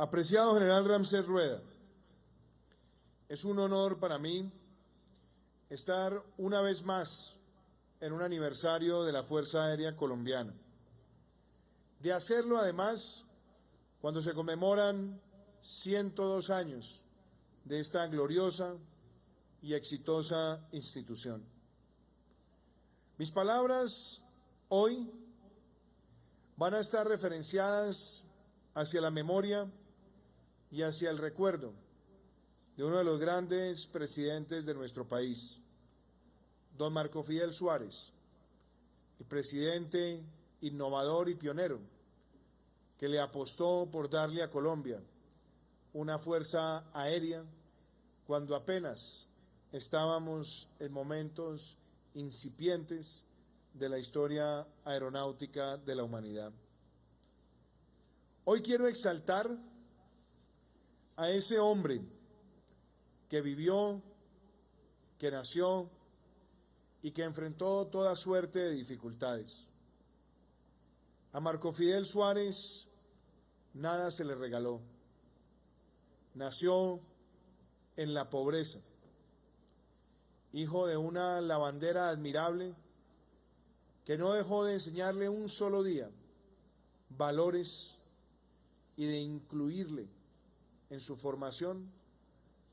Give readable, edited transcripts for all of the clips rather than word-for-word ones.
Apreciado general Ramsés Rueda, es un honor para mí estar una vez más en un aniversario de la Fuerza Aérea Colombiana. De hacerlo además cuando se conmemoran 102 años de esta gloriosa y exitosa institución. Mis palabras hoy van a estar referenciadas hacia la memoria y hacia el recuerdo de uno de los grandes presidentes de nuestro país, don Marco Fidel Suárez, el presidente innovador y pionero que le apostó por darle a Colombia una fuerza aérea cuando apenas estábamos en momentos incipientes de la historia aeronáutica de la humanidad. Hoy quiero exaltar a ese hombre que vivió, que nació y que enfrentó toda suerte de dificultades. A Marco Fidel Suárez nada se le regaló. Nació en la pobreza, hijo de una lavandera admirable que no dejó de enseñarle un solo día valores y de incluirle en su formación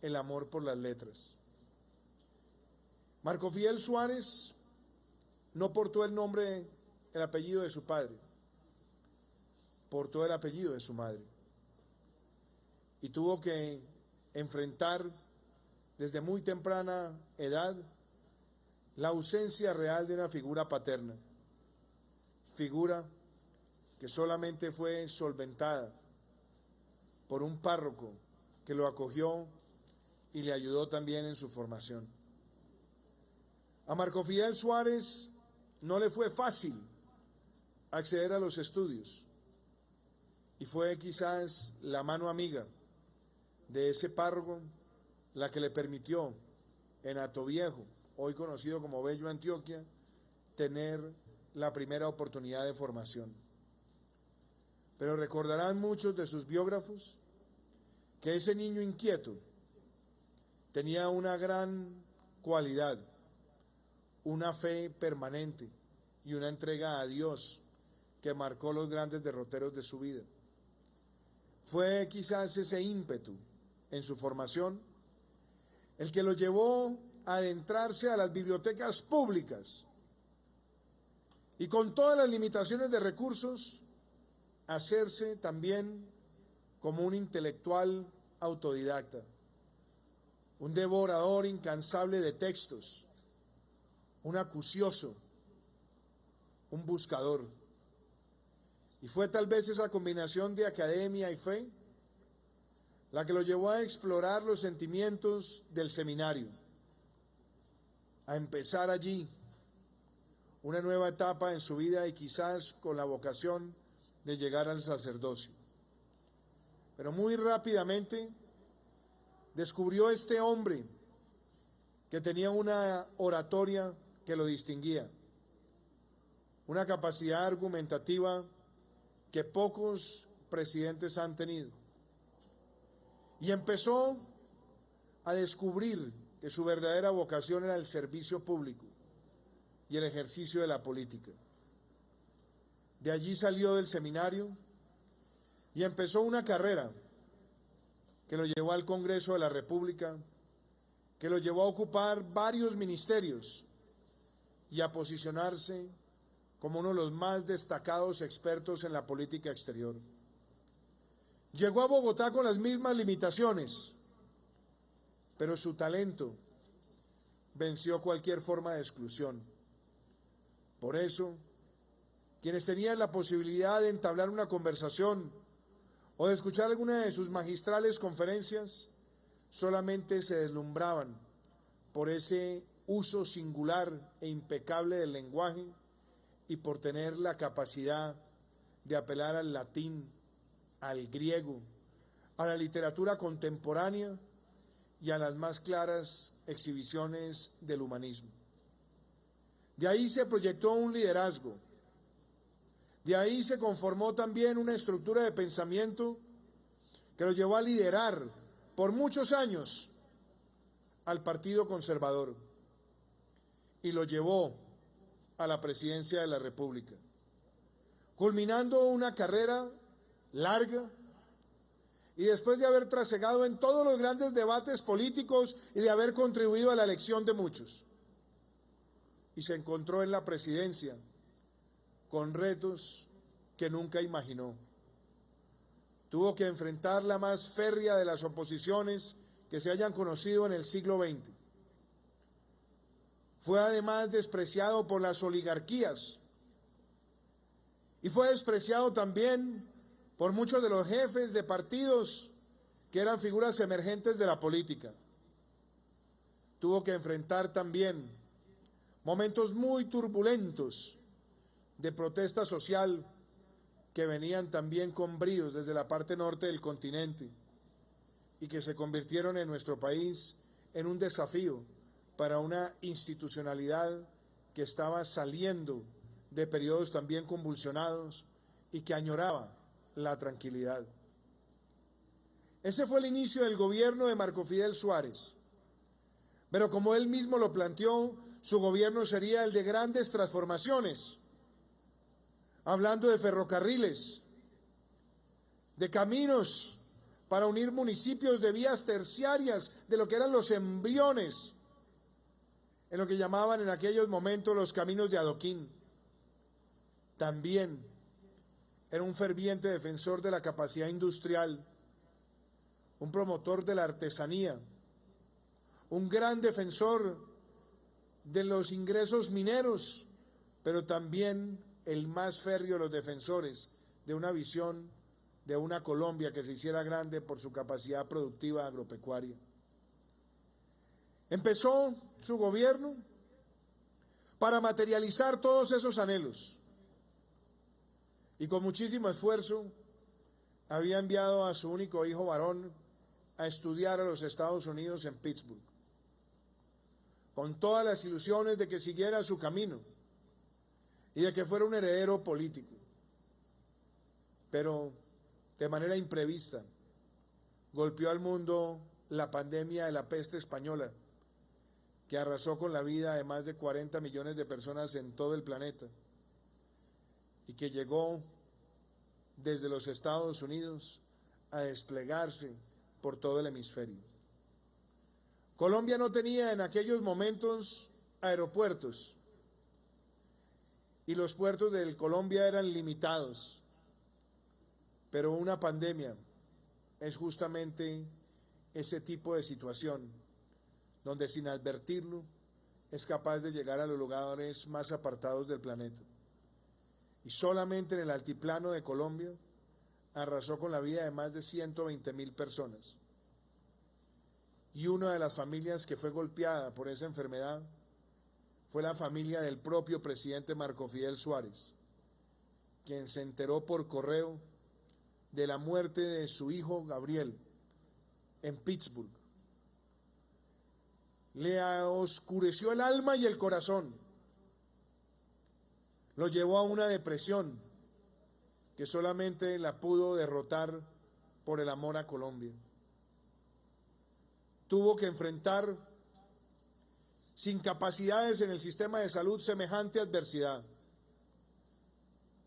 el amor por las letras. Marco Fidel Suárez no portó el apellido de su padre, portó el apellido de su madre y tuvo que enfrentar desde muy temprana edad la ausencia real de una figura paterna, figura que solamente fue solventada por un párroco que lo acogió y le ayudó también en su formación. A Marco Fidel Suárez no le fue fácil acceder a los estudios y fue quizás la mano amiga de ese párroco la que le permitió en Hatoviejo, hoy conocido como Bello Antioquia, tener la primera oportunidad de formación. Pero recordarán muchos de sus biógrafos que ese niño inquieto tenía una gran cualidad, una fe permanente y una entrega a Dios que marcó los grandes derroteros de su vida. Fue quizás ese ímpetu en su formación el que lo llevó a adentrarse a las bibliotecas públicas y con todas las limitaciones de recursos, hacerse también como un intelectual autodidacta, un devorador incansable de textos, un acucioso, un buscador. Y fue tal vez esa combinación de academia y fe la que lo llevó a explorar los sentimientos del seminario, a empezar allí una nueva etapa en su vida y quizás con la vocación de llegar al sacerdocio. Pero muy rápidamente descubrió este hombre que tenía una oratoria que lo distinguía, una capacidad argumentativa que pocos presidentes han tenido. Y empezó a descubrir que su verdadera vocación era el servicio público y el ejercicio de la política. De allí salió del seminario y empezó una carrera que lo llevó al Congreso de la República, que lo llevó a ocupar varios ministerios y a posicionarse como uno de los más destacados expertos en la política exterior. Llegó a Bogotá con las mismas limitaciones, pero su talento venció cualquier forma de exclusión. Por eso, quienes tenían la posibilidad de entablar una conversación o de escuchar alguna de sus magistrales conferencias, solamente se deslumbraban por ese uso singular e impecable del lenguaje y por tener la capacidad de apelar al latín, al griego, a la literatura contemporánea y a las más claras exhibiciones del humanismo. De ahí se proyectó un liderazgo, de ahí se conformó también una estructura de pensamiento que lo llevó a liderar por muchos años al Partido Conservador y lo llevó a la presidencia de la República, culminando una carrera larga y después de haber trasegado en todos los grandes debates políticos y de haber contribuido a la elección de muchos. Y se encontró en la presidencia con retos que nunca imaginó. Tuvo que enfrentar la más férrea de las oposiciones que se hayan conocido en el siglo XX. Fue además despreciado por las oligarquías y fue despreciado también por muchos de los jefes de partidos que eran figuras emergentes de la política. Tuvo que enfrentar también momentos muy turbulentos de protesta social que venían también con bríos desde la parte norte del continente y que se convirtieron en nuestro país en un desafío para una institucionalidad que estaba saliendo de periodos también convulsionados y que añoraba la tranquilidad. Ese fue el inicio del gobierno de Marco Fidel Suárez, pero como él mismo lo planteó, su gobierno sería el de grandes transformaciones, hablando de ferrocarriles, de caminos para unir municipios, de vías terciarias, de lo que eran los embriones, en lo que llamaban en aquellos momentos los caminos de adoquín. También era un ferviente defensor de la capacidad industrial, un promotor de la artesanía, un gran defensor de los ingresos mineros, pero también el más férreo de los defensores de una visión de una Colombia que se hiciera grande por su capacidad productiva agropecuaria. Empezó su gobierno para materializar todos esos anhelos y con muchísimo esfuerzo había enviado a su único hijo varón a estudiar a los Estados Unidos en Pittsburgh, con todas las ilusiones de que siguiera su camino y de que fuera un heredero político. Pero de manera imprevista golpeó al mundo la pandemia de la peste española, que arrasó con la vida de más de 40 millones de personas en todo el planeta y que llegó desde los Estados Unidos a desplegarse por todo el hemisferio. Colombia no tenía en aquellos momentos aeropuertos y los puertos de Colombia eran limitados, pero una pandemia es justamente ese tipo de situación donde sin advertirlo es capaz de llegar a los lugares más apartados del planeta. Y solamente en el altiplano de Colombia arrasó con la vida de más de 120.000 personas. Y una de las familias que fue golpeada por esa enfermedad fue la familia del propio presidente Marco Fidel Suárez, quien se enteró por correo de la muerte de su hijo Gabriel en Pittsburgh. Le oscureció el alma y el corazón, lo llevó a una depresión que solamente la pudo derrotar por el amor a Colombia. Tuvo que enfrentar sin capacidades en el sistema de salud semejante adversidad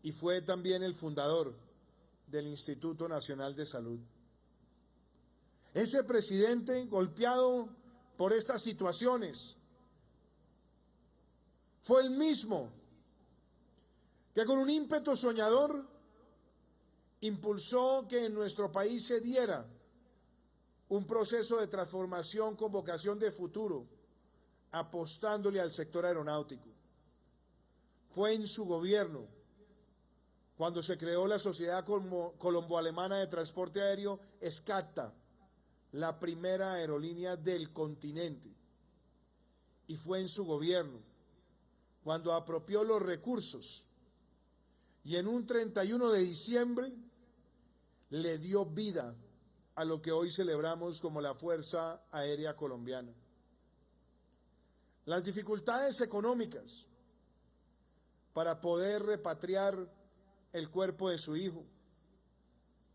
y fue también el fundador del Instituto Nacional de Salud. Ese presidente golpeado por estas situaciones fue el mismo que con un ímpetu soñador impulsó que en nuestro país se diera un proceso de transformación con vocación de futuro, apostándole al sector aeronáutico. Fue en su gobierno cuando se creó la Sociedad Colombo-Alemana de Transporte Aéreo, SCATA, la primera aerolínea del continente. Y fue en su gobierno cuando apropió los recursos y en un 31 de diciembre le dio vida a lo que hoy celebramos como la Fuerza Aérea Colombiana. Las dificultades económicas para poder repatriar el cuerpo de su hijo,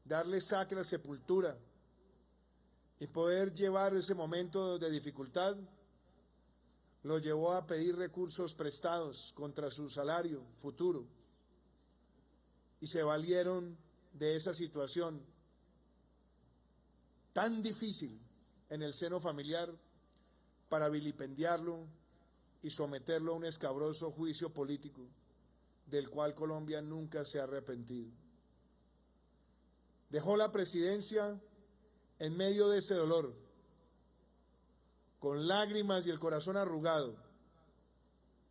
darle sacra sepultura y poder llevar ese momento de dificultad lo llevó a pedir recursos prestados contra su salario futuro, y se valieron de esa situación tan difícil en el seno familiar para vilipendiarlo y someterlo a un escabroso juicio político del cual Colombia nunca se ha arrepentido. Dejó la presidencia en medio de ese dolor, con lágrimas y el corazón arrugado,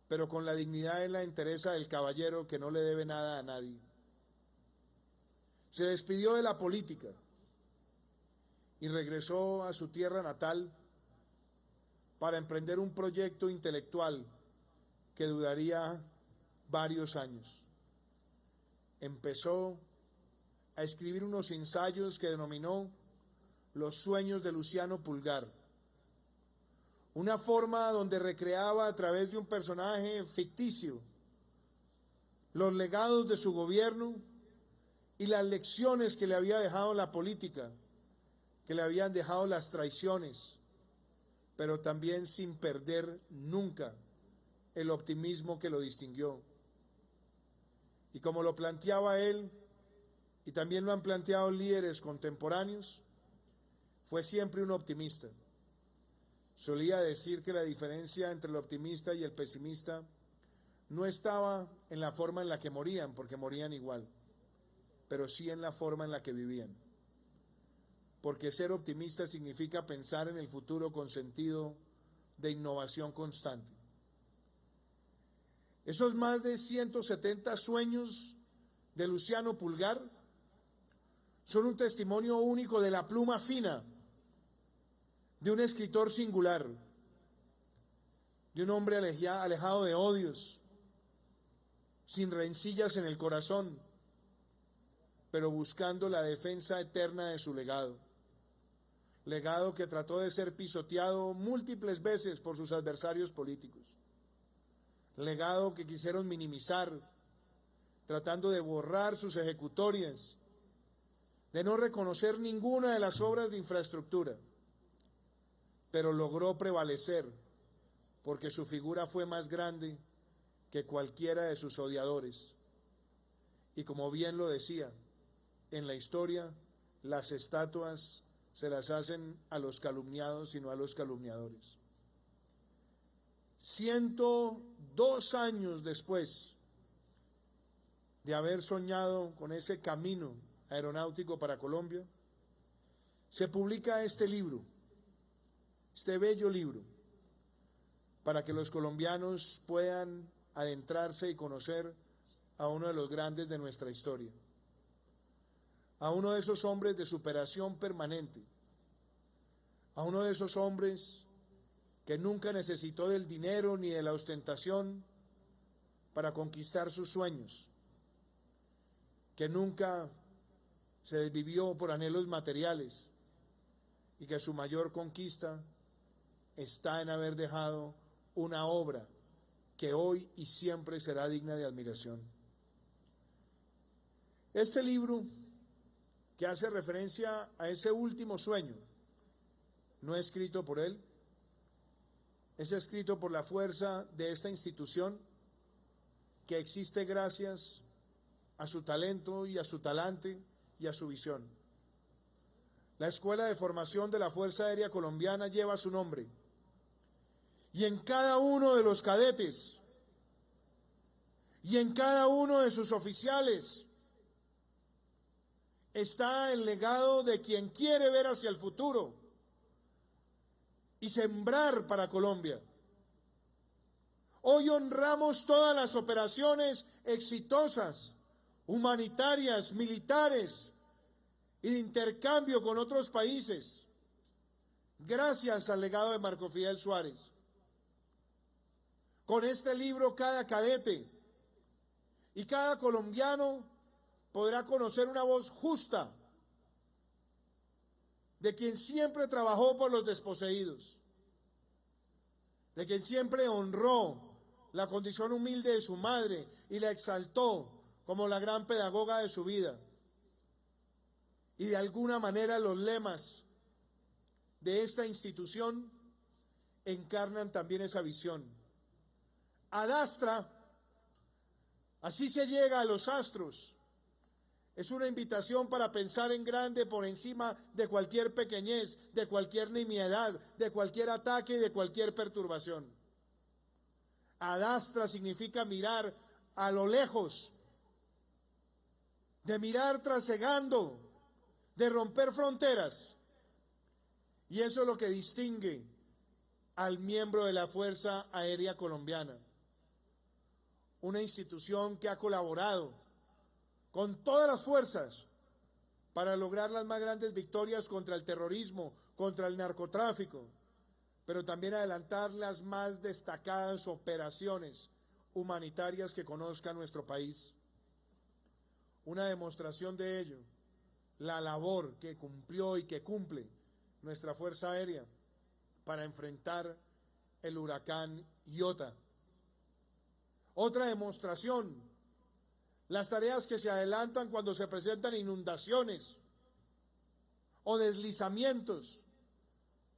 pero con la dignidad y la entereza del caballero que no le debe nada a nadie. Se despidió de la política y regresó a su tierra natal para emprender un proyecto intelectual que duraría varios años. Empezó a escribir unos ensayos que denominó Los sueños de Luciano Pulgar, una forma donde recreaba a través de un personaje ficticio los legados de su gobierno y las lecciones que le había dejado la política, que le habían dejado las traiciones, pero también sin perder nunca el optimismo que lo distinguió. Y como lo planteaba él, y también lo han planteado líderes contemporáneos, fue siempre un optimista. Solía decir que la diferencia entre el optimista y el pesimista no estaba en la forma en la que morían, porque morían igual, pero sí en la forma en la que vivían. Porque ser optimista significa pensar en el futuro con sentido de innovación constante. Esos más de 170 sueños de Luciano Pulgar son un testimonio único de la pluma fina de un escritor singular, de un hombre alejado de odios, sin rencillas en el corazón, pero buscando la defensa eterna de su legado. Legado que trató de ser pisoteado múltiples veces por sus adversarios políticos. Legado que quisieron minimizar, tratando de borrar sus ejecutorias, de no reconocer ninguna de las obras de infraestructura, pero logró prevalecer porque su figura fue más grande que cualquiera de sus odiadores. Y como bien lo decía, en la historia las estatuas se las hacen a los calumniados y no a los calumniadores. 102 años después de haber soñado con ese camino aeronáutico para Colombia, se publica este libro, este bello libro, para que los colombianos puedan adentrarse y conocer a uno de los grandes de nuestra historia, a uno de esos hombres de superación permanente, a uno de esos hombres que nunca necesitó del dinero ni de la ostentación para conquistar sus sueños, que nunca se desvivió por anhelos materiales y que su mayor conquista está en haber dejado una obra que hoy y siempre será digna de admiración. Este libro, que hace referencia a ese último sueño, no es escrito por él, es escrito por la fuerza de esta institución que existe gracias a su talento y a su talante y a su visión. La Escuela de Formación de la Fuerza Aérea Colombiana lleva su nombre, y en cada uno de los cadetes y en cada uno de sus oficiales está el legado de quien quiere ver hacia el futuro y sembrar para Colombia. Hoy honramos todas las operaciones exitosas, humanitarias, militares y de intercambio con otros países, gracias al legado de Marco Fidel Suárez. Con este libro cada cadete y cada colombiano podrá conocer una voz justa de quien siempre trabajó por los desposeídos, de quien siempre honró la condición humilde de su madre y la exaltó como la gran pedagoga de su vida. Y de alguna manera los lemas de esta institución encarnan también esa visión. Adastra, así se llega a los astros. Es una invitación para pensar en grande por encima de cualquier pequeñez, de cualquier nimiedad, de cualquier ataque y de cualquier perturbación. Adastra significa mirar a lo lejos, de mirar trasegando, de romper fronteras. Y eso es lo que distingue al miembro de la Fuerza Aérea Colombiana, una institución que ha colaborado con todas las fuerzas para lograr las más grandes victorias contra el terrorismo, contra el narcotráfico, pero también adelantar las más destacadas operaciones humanitarias que conozca nuestro país. Una demostración de ello, la labor que cumplió y que cumple nuestra Fuerza Aérea para enfrentar el huracán Iota. Otra demostración, las tareas que se adelantan cuando se presentan inundaciones o deslizamientos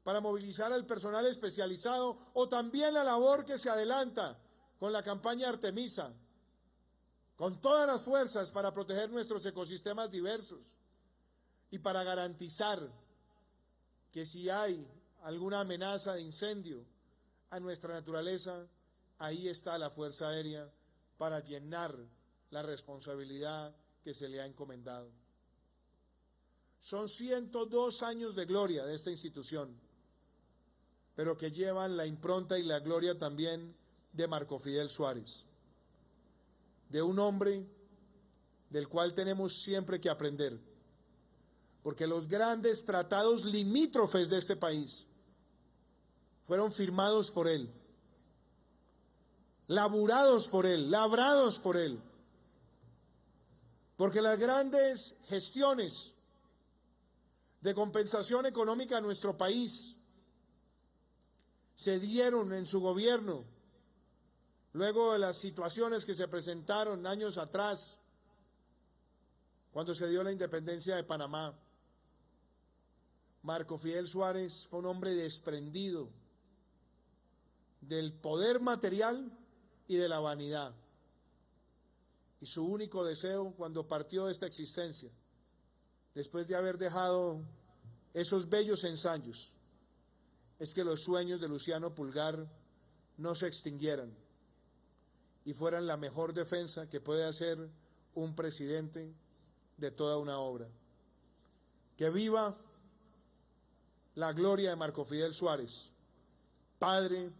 para movilizar al personal especializado, o también la labor que se adelanta con la campaña Artemisa, con todas las fuerzas para proteger nuestros ecosistemas diversos y para garantizar que si hay alguna amenaza de incendio a nuestra naturaleza, ahí está la Fuerza Aérea para llenar la responsabilidad que se le ha encomendado. Son 102 años de gloria de esta institución, pero que llevan la impronta y la gloria también de Marco Fidel Suárez, de un hombre del cual tenemos siempre que aprender, porque los grandes tratados limítrofes de este país fueron firmados por él, laburados por él, labrados por él, porque las grandes gestiones de compensación económica a nuestro país se dieron en su gobierno luego de las situaciones que se presentaron años atrás, cuando se dio la independencia de Panamá. Marco Fidel Suárez fue un hombre desprendido del poder material y de la vanidad. Y su único deseo cuando partió de esta existencia, después de haber dejado esos bellos ensayos, es que los sueños de Luciano Pulgar no se extinguieran y fueran la mejor defensa que puede hacer un presidente de toda una obra. Que viva la gloria de Marco Fidel Suárez, padre,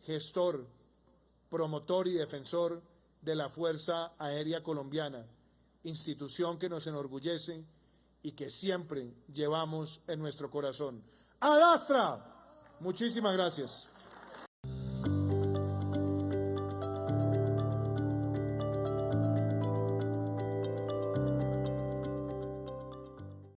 gestor, promotor y defensor de la Fuerza Aérea Colombiana, institución que nos enorgullece y que siempre llevamos en nuestro corazón. ¡Adastra! Muchísimas gracias.